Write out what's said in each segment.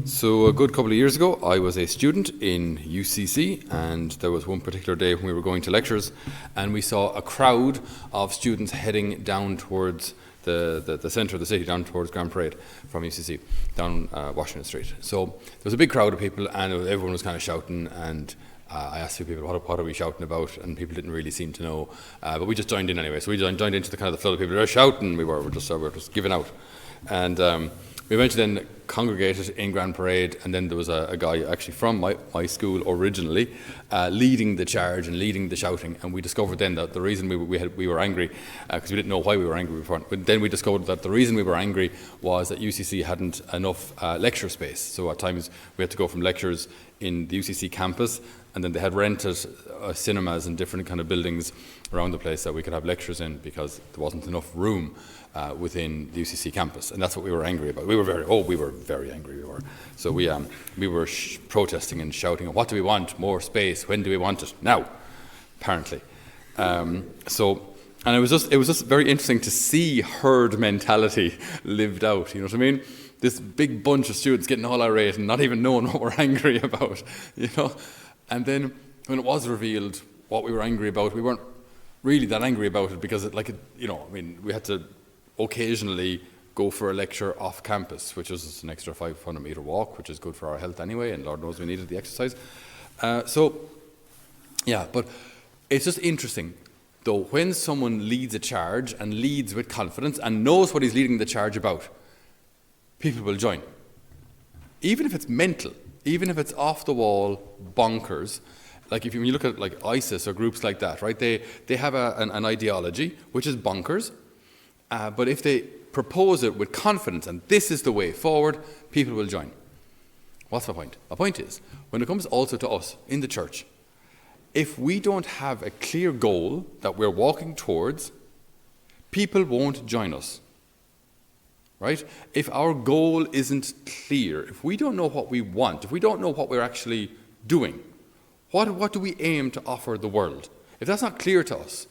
So a good couple of years ago, I was a student in UCC, and there was one particular day when we were going to lectures, and we saw a crowd of students heading down towards the centre of the city, down towards Grand Parade from UCC, down Washington Street. So there was a big crowd of people, and everyone was kind of shouting, and I asked a few people, what are we shouting about? And people didn't really seem to know, but we just joined in anyway. So we joined into the kind of the flood of people that were shouting. We were just giving out, and we eventually then congregated in Grand Parade, and then there was a guy actually from my school originally leading the charge and leading the shouting, and we discovered then that the reason we were angry, because we didn't know why we were angry before, but then we discovered that the reason we were angry was that UCC hadn't enough lecture space. So at times we had to go from lectures in the UCC campus, and then they had rented cinemas and different kind of buildings around the place that we could have lectures in, because there wasn't enough room within the UCC campus, and that's what we were angry about. We were very angry. So we were protesting and shouting, "What do we want? More space? When do we want it? Now!" Apparently. And it was just very interesting to see herd mentality lived out. You know what I mean? This big bunch of students getting all irate and not even knowing what we're angry about. You know, and then when it was revealed what we were angry about, we weren't really that angry about it, because we had to occasionally go for a lecture off campus, which is an extra 500 metre walk, which is good for our health anyway, and Lord knows we needed the exercise. But it's just interesting, though, when someone leads a charge and leads with confidence and knows what he's leading the charge about, people will join. Even if it's mental, even if it's off the wall, bonkers. Like when you look at like ISIS or groups like that, right? They have an ideology which is bonkers, but if they propose it with confidence and this is the way forward, people will join. What's my point? My point is, when it comes also to us in the church, if we don't have a clear goal that we're walking towards, people won't join us. Right? If our goal isn't clear, if we don't know what we want, if we don't know what we're actually doing, what do we aim to offer the world? If that's not clear to us,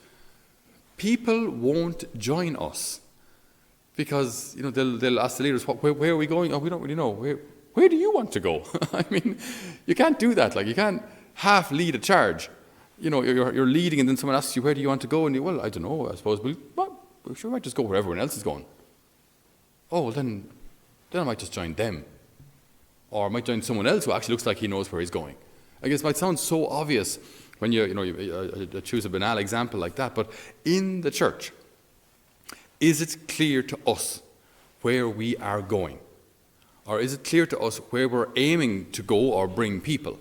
people won't join us, because they'll ask the leaders, where are we going? Oh, we don't really know. Where do you want to go? I mean, you can't do that. Like, you can't half lead a charge. You're leading, and then someone asks you, where do you want to go? And you, I don't know, I suppose. But sure, I might just go where everyone else is going. Oh, well, then I might just join them. Or I might join someone else who actually looks like he knows where he's going. I guess it might sound so obvious when you choose a banal example like that, but in the church, is it clear to us where we are going? Or is it clear to us where we're aiming to go or bring people?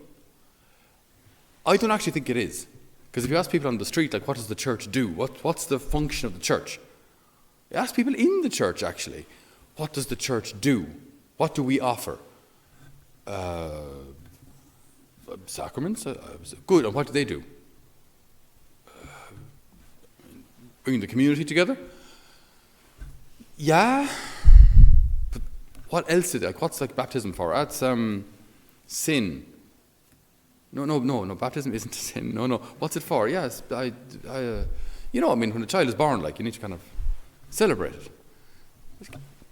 I don't actually think it is. Because if you ask people on the street, like, what does the church do? What's the function of the church? You ask people in the church, actually, what does the church do? What do we offer? Sacraments? Good. And what do they do? Bringing the community together? Yeah. But what else is it? Like, what's like baptism for? That's sin. No. Baptism isn't a sin. No. What's it for? Yes. When a child is born, like, you need to kind of celebrate it.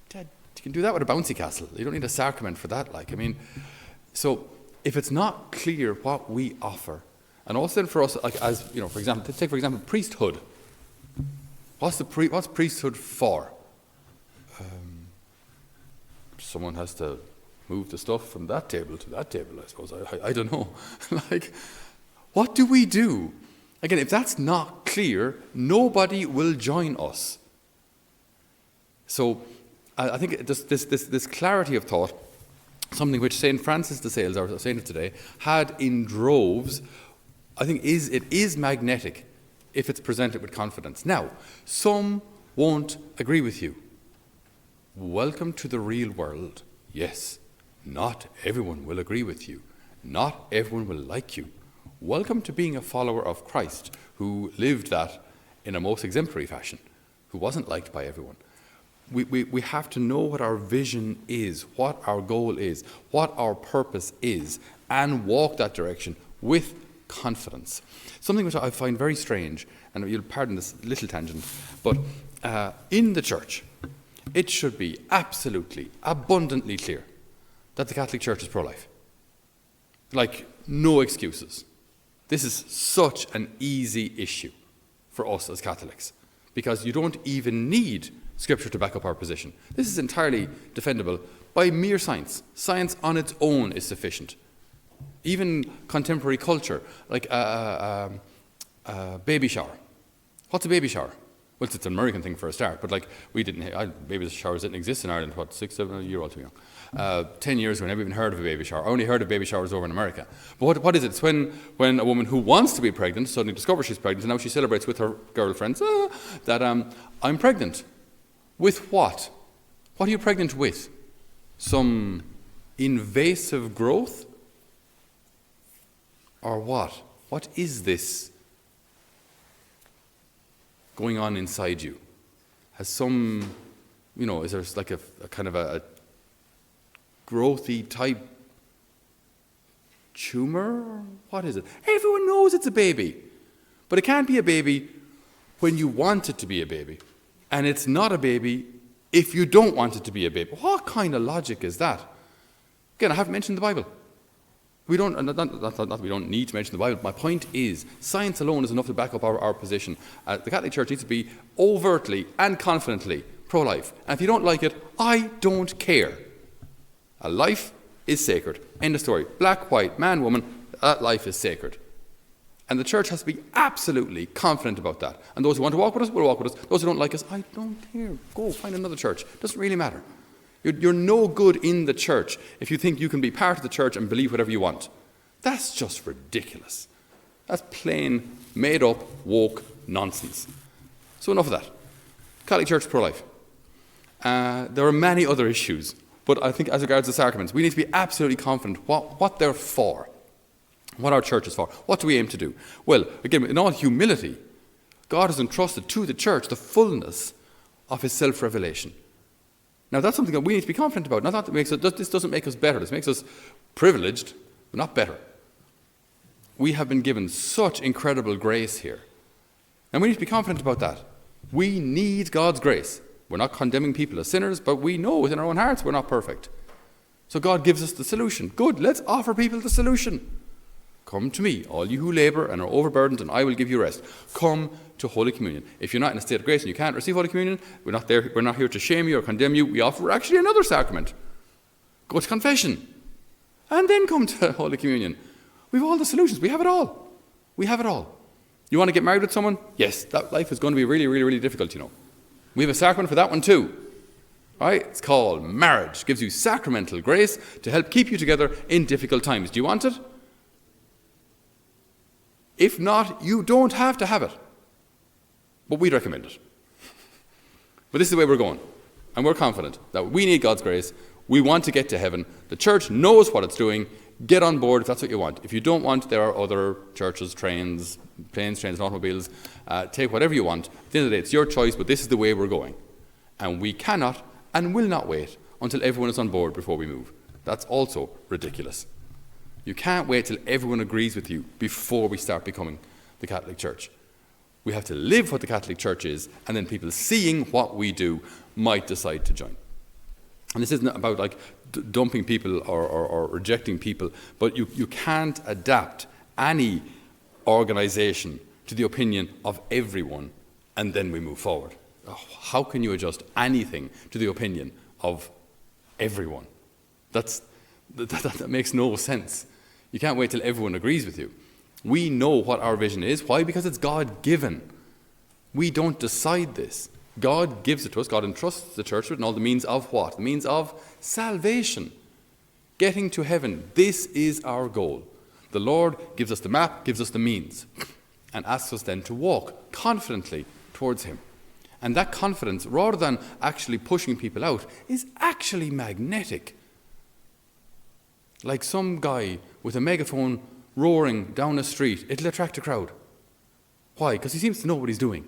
Dad, you can do that with a bouncy castle. You don't need a sacrament for that. So if it's not clear what we offer, and also then for us, like, as for example, let's take for example priesthood. What's priesthood for? Someone has to move the stuff from that table to that table, I suppose. I don't know. Like, what do we do? Again, if that's not clear, nobody will join us. So I think this clarity of thought, something which St. Francis de Sales, our saint of today, had in droves, I think it is magnetic if it's presented with confidence. Now, some won't agree with you. Welcome to the real world. Yes, not everyone will agree with you. Not everyone will like you. Welcome to being a follower of Christ, who lived that in a most exemplary fashion, who wasn't liked by everyone. We have to know what our vision is, what our goal is, what our purpose is, and walk that direction with confidence. Something which I find very strange, and you'll pardon this little tangent, but in the church, it should be absolutely, abundantly clear that the Catholic Church is pro-life. Like, no excuses. This is such an easy issue for us as Catholics, because you don't even need Scripture to back up our position. This is entirely defendable by mere science. Science on its own is sufficient. Even contemporary culture, like a baby shower. What's a baby shower? Well, it's an American thing for a start, but like baby showers didn't exist in Ireland, 6, 7 year old too young. 10 years ago, I never even heard of a baby shower. I only heard of baby showers over in America. But what is it? It's when a woman who wants to be pregnant suddenly discovers she's pregnant, and now she celebrates with her girlfriends that I'm pregnant. With what? What are you pregnant with? Some invasive growth? Or what? What is this going on inside you? Has some, is there like a kind of a growthy type tumor? What is it? Everyone knows it's a baby. But it can't be a baby when you want it to be a baby. And it's not a baby if you don't want it to be a baby. What kind of logic is that? Again, I haven't mentioned the Bible. We don't, not that we don't need to mention the Bible. My point is, science alone is enough to back up our position. The Catholic Church needs to be overtly and confidently pro-life. And if you don't like it, I don't care. A life is sacred. End of story. Black, white, man, woman, that life is sacred. And the Church has to be absolutely confident about that. And those who want to walk with us will walk with us. Those who don't like us, I don't care. Go find another church. Doesn't really matter. You're no good in the Church if you think you can be part of the Church and believe whatever you want. That's just ridiculous. That's plain, made-up, woke nonsense. So enough of that. Catholic Church pro-life. There are many other issues, but I think as regards the sacraments, we need to be absolutely confident what they're for, what our Church is for. What do we aim to do? Well, again, in all humility, God has entrusted to the Church the fullness of His self-revelation. Now, that's something that we need to be confident about. Not that this doesn't make us better. This makes us privileged, but not better. We have been given such incredible grace here. And we need to be confident about that. We need God's grace. We're not condemning people as sinners, but we know within our own hearts we're not perfect. So God gives us the solution. Good, let's offer people the solution. Come to me, all you who labour and are overburdened, and I will give you rest. Come to Holy Communion. If you're not in a state of grace and you can't receive Holy Communion, we're not here to shame you or condemn you. We offer actually another sacrament. Go to confession. And then come to Holy Communion. We have all the solutions. We have it all. We have it all. You want to get married with someone? Yes, that life is going to be really, really, really difficult, We have a sacrament for that one too. Right? It's called marriage. It gives you sacramental grace to help keep you together in difficult times. Do you want it? If not, you don't have to have it. But we'd recommend it. But this is the way we're going. And we're confident that we need God's grace. We want to get to heaven. The Church knows what it's doing. Get on board if that's what you want. If you don't want, there are other churches, planes, trains, and automobiles. Take whatever you want. At the end of the day, it's your choice, but this is the way we're going. And we cannot and will not wait until everyone is on board before we move. That's also ridiculous. You can't wait till everyone agrees with you before we start becoming the Catholic Church. We have to live what the Catholic Church is, and then people seeing what we do might decide to join. And this isn't about like dumping people or rejecting people, but you can't adapt any organisation to the opinion of everyone and then we move forward. How can you adjust anything to the opinion of everyone? That makes no sense. You can't wait till everyone agrees with you. We know what our vision is. Why? Because it's God-given. We don't decide this. God gives it to us. God entrusts the Church with all the means of what? The means of salvation. Getting to heaven. This is our goal. The Lord gives us the map, gives us the means, and asks us then to walk confidently towards Him. And that confidence, rather than actually pushing people out, is actually magnetic. Like some guy with a megaphone roaring down a street, it'll attract a crowd. Why? Because he seems to know what he's doing.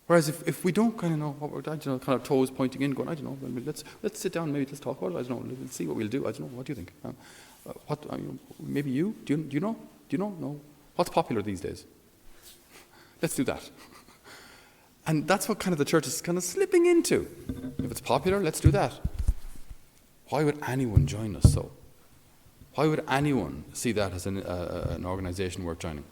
Whereas if we don't kind of know what we're doing, kind of toes pointing in, going, I don't know, let's sit down, maybe let's talk about it, I don't know, let's see what we'll do, I don't know, what do you think? Maybe you? Do you know? Do you know? No. What's popular these days? Let's do that. And that's what kind of the Church is kind of slipping into. If it's popular, let's do that. Why would anyone join us so? Why would anyone see that as an organisation worth joining?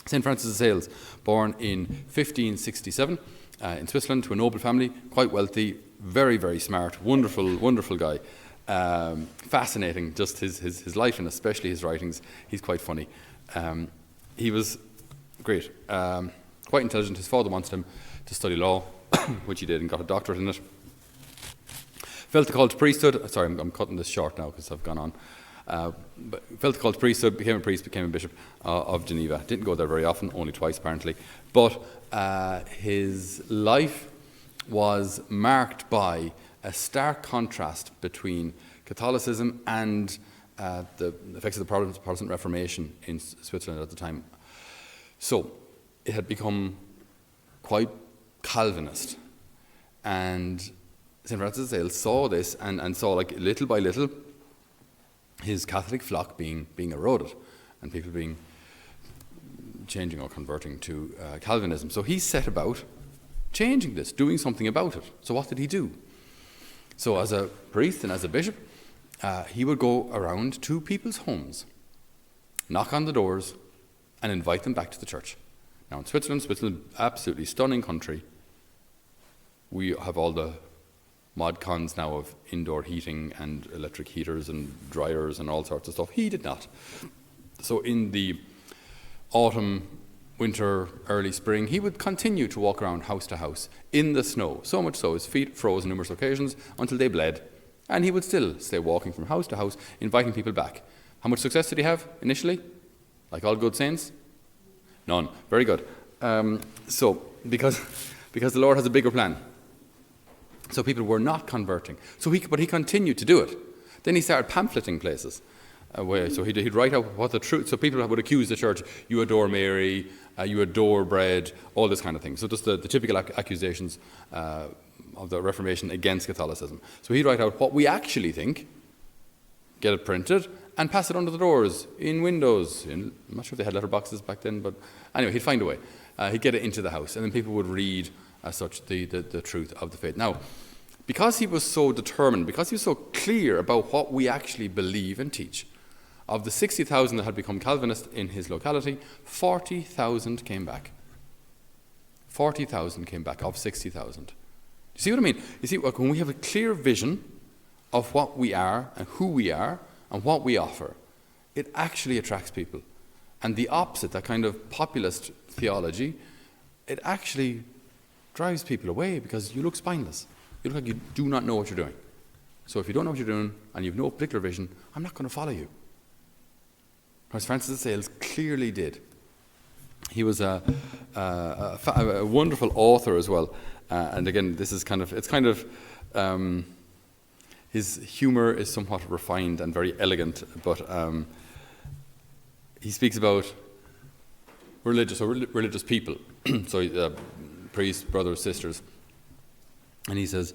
St. Francis of Sales, born in 1567 in Switzerland to a noble family, quite wealthy, very, very smart, wonderful, wonderful guy. Fascinating, just his life and especially his writings. He's quite funny. He was great, quite intelligent. His father wanted him to study law, which he did and got a doctorate in it. Felt the call to priesthood. Sorry, I'm cutting this short now because I've gone on. But felt the call to priesthood, became a priest, became a bishop of Geneva. Didn't go there very often, only twice apparently. But his life was marked by a stark contrast between Catholicism and the effects of the Protestant Reformation in Switzerland at the time. So it had become quite Calvinist. And St. Francis of Sales saw this and saw, like, little by little, his Catholic flock being eroded and people changing or converting to Calvinism. So he set about changing this, doing something about it. So what did he do? So as a priest and as a bishop, he would go around to people's homes, knock on the doors, and invite them back to the church. Now in Switzerland, absolutely stunning country. We have all the mod cons now of indoor heating and electric heaters and dryers and all sorts of stuff. He did not. So in the autumn, winter, early spring, he would continue to walk around house to house in the snow, so much so his feet froze on numerous occasions until they bled, and he would still stay walking from house to house, inviting people back. How much success did he have initially? Like all good saints? None. Very good. So because the Lord has a bigger plan. So people were not converting. But he continued to do it. Then he started pamphleting places. So he'd write out what the truth. So people would accuse the church: you adore Mary, you adore bread, all this kind of thing. So just the typical accusations of the Reformation against Catholicism. So he'd write out what we actually think, get it printed, and pass it under the doors, in windows. I'm not sure if they had letterboxes back then, but anyway, he'd find a way. He'd get it into the house, and then people would read as such the truth of the faith. Now, because he was so determined, because he was so clear about what we actually believe and teach, of the 60,000 that had become Calvinist in his locality, 40,000 came back. 40,000 came back of 60,000. You see what I mean? You see, when we have a clear vision of what we are and who we are and what we offer, it actually attracts people. And the opposite, that kind of populist theology, it actually drives people away because you look spineless. You look like you do not know what you're doing. So if you don't know what you're doing and you have no particular vision, I'm not going to follow you. Whereas Francis of Sales clearly did. He was a wonderful author as well. And again, this is his humour is somewhat refined and very elegant, but he speaks about religious people, so priests, brothers, sisters, and he says,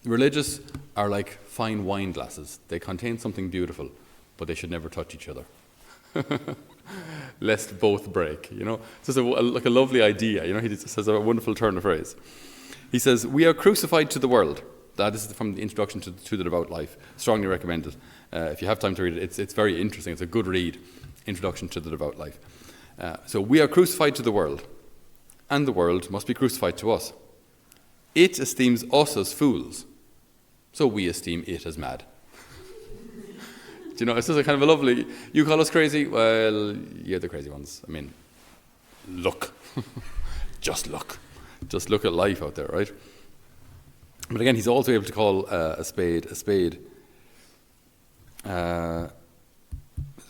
religious are like fine wine glasses. They contain something beautiful, but they should never touch each other, lest both break. So it's like a lovely idea. He just says a wonderful turn of phrase. He says, "We are crucified to the world." This is from the introduction to the Devout Life. Strongly recommended. If you have time to read it, it's very interesting. It's a good read. Introduction to the Devout Life. So we are crucified to the world, and the world must be crucified to us. It esteems us as fools, so we esteem it as mad. It's just a kind of a lovely, you call us crazy? Well, you're the crazy ones. I mean, look. Just look. Just look at life out there, right? But again, he's also able to call a spade a spade.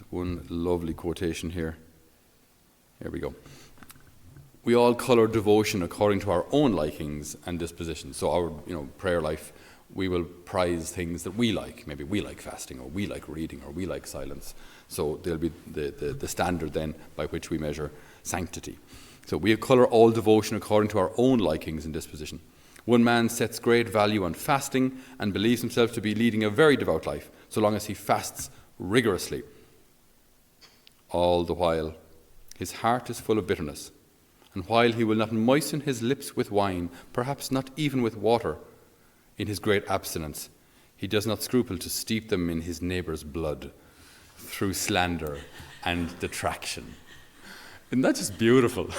One lovely quotation here. Here we go. We all colour devotion according to our own likings and dispositions. So our prayer life, we will prize things that we like. Maybe we like fasting, or we like reading, or we like silence. So there'll be the standard then by which we measure sanctity. So we colour all devotion according to our own likings and disposition. One man sets great value on fasting and believes himself to be leading a very devout life, so long as he fasts rigorously. All the while, his heart is full of bitterness, and while he will not moisten his lips with wine, perhaps not even with water, in his great abstinence, He does not scruple to steep them in his neighbour's blood through slander and detraction. Isn't that just beautiful?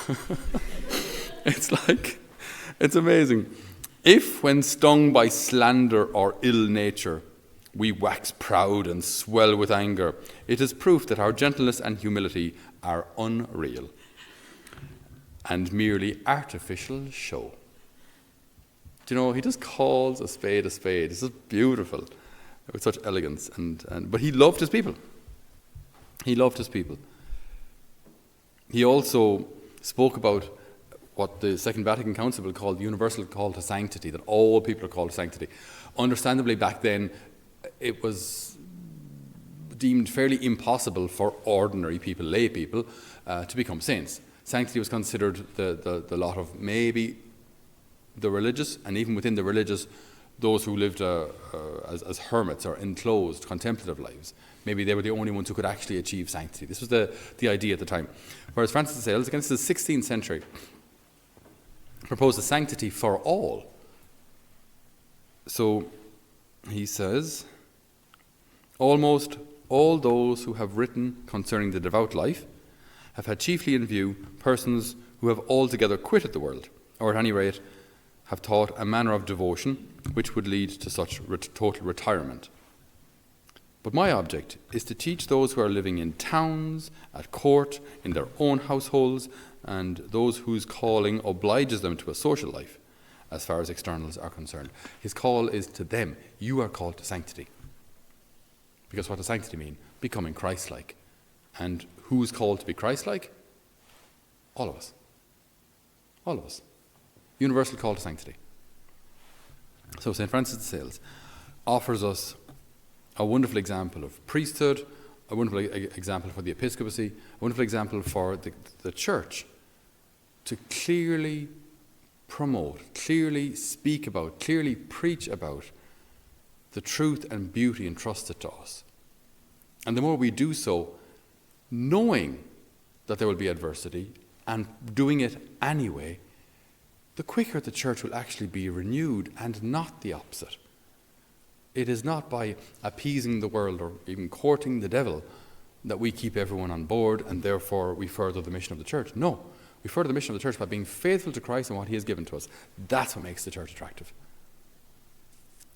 It's amazing. If, when stung by slander or ill nature, we wax proud and swell with anger, it is proof that our gentleness and humility are unreal and merely artificial show. Do you know, he just calls a spade a spade. This is beautiful, with such elegance. But he loved his people. He loved his people. He also spoke about what the Second Vatican Council will call the universal call to sanctity, that all people are called to sanctity. Understandably, back then, it was deemed fairly impossible for ordinary people, lay people, to become saints. Sanctity was considered the lot of maybe the religious, and even within the religious, those who lived as hermits or enclosed, contemplative lives. Maybe they were the only ones who could actually achieve sanctity. This was the idea at the time. Whereas Francis de Sales, against the 16th century, proposed a sanctity for all. So he says, almost all those who have written concerning the devout life have had chiefly in view persons who have altogether quitted the world, or at any rate have taught a manner of devotion which would lead to such total retirement. But my object is to teach those who are living in towns, at court, in their own households, and those whose calling obliges them to a social life, as far as externals are concerned. His call is to them. You are called to sanctity. Because what does sanctity mean? Becoming Christ-like. And who's called to be Christ-like? All of us. All of us. Universal call to sanctity. So St. Francis de Sales offers us a wonderful example of priesthood, a wonderful example for the episcopacy, a wonderful example for the church to clearly promote, clearly speak about, clearly preach about the truth and beauty entrusted to us. And the more we do so, knowing that there will be adversity and doing it anyway, the quicker the church will actually be renewed, and not the opposite. It is not by appeasing the world or even courting the devil that we keep everyone on board and therefore we further the mission of the church. No, we further the mission of the church by being faithful to Christ and what he has given to us. That's what makes the church attractive.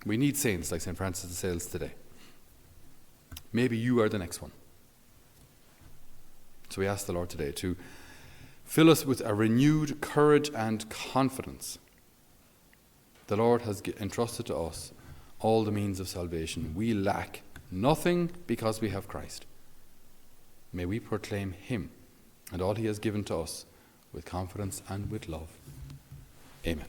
We need saints like St. Francis de Sales today. Maybe you are the next one. So we ask the Lord today to fill us with a renewed courage and confidence. The Lord has entrusted to us all the means of salvation. We lack nothing because we have Christ. May we proclaim him and all he has given to us with confidence and with love. Amen.